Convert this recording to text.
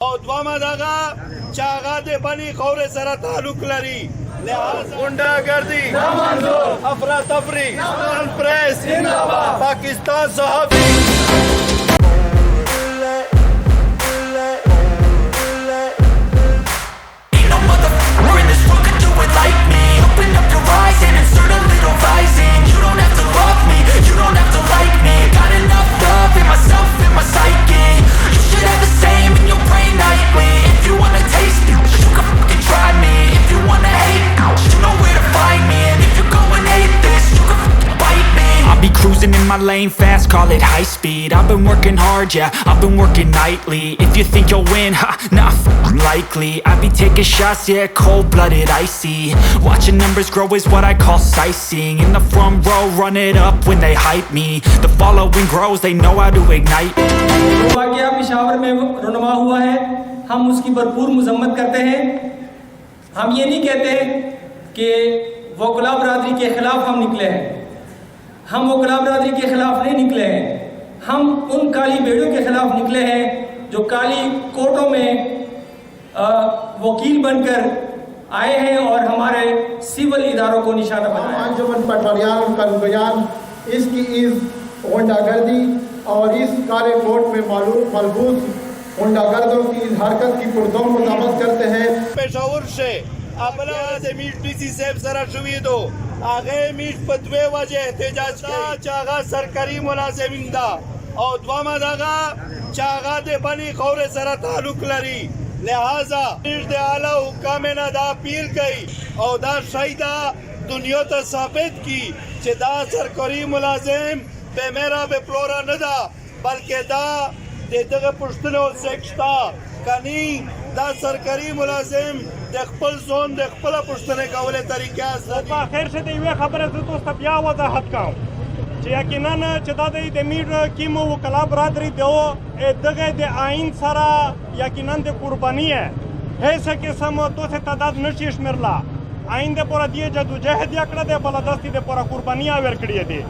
او دوامه دغه چې هغه د بني خورې سره تعلق لري لہذا गुंडागर्दी افراتفری پریس پاکستان صحافی Cruising in my lane fast, call it high speed. I've been working hard, yeah, I've been working nightly. If you think you'll win, ha, not likely. I be taking shots, yeah, cold-blooded, icy. Watching numbers grow is what I call sightseeing. In the front row, run it up when they hype me. The following grows, they know how to ignite. वाक़या पेशावर में रुनवा हुआ है, हम उसकी भरपूर मज़म्मत करते हैं। हम ये नहीं कहते कि वो गुलाब बरादरी के ख़िलाफ़ हम निकले हैं, हम वो गुलाब बरादरी के ख़िलाफ़ नहीं निकले हैं। हम उन काली भेड़ों के ख़िलाफ़ निकले हैं जो काली कोर्टों में वकील बनकर आए हैं और हमारे सिविल इदारों को निशाना बनाया। अंजुमन पटवारियान का बयान इसकी इस गुंडागर्दी और इस काले कोर्ट में मलबूस गुंडागर्दों की इस हरकत की पुरजोर मज़म्मत करते हैं। पेशावर से अपना मीट डीसी साहब सरा शुवी दो आगे मीट पदवे वजह एहतजाज का चागा सरकारी मुलाजिमिन दा और द्वामा दागा चागा दे बनी खौरे सरा ताल्लुक लरी लिहाजा मीट दे आला हुकामे ना दा अपील कई और दा शाहिदा दुनिया तो साबित की कि दा सरकारी मुलाजिम बे मेरा बे प्लोरा न दा बल्कि दा दे दगे पुश्तनो सेक्शता कनी दा सरकारी मुलाजिम د خپل ځون د خپل پوښتنه کولې طریقه اصلي په اخر څه دی یو خبره زه تاسو ته بیا وضاحت کوم چې یقینا چې دا د میر کیمو وکلا برادری دی دغه د آئین سره یقینا د قربانی ہے هیڅ قسم تو تعداد نشي شمرلا آئین د پوره دی جدوجہد یکړه د بلدستی د پوره قربانی ور کړی دی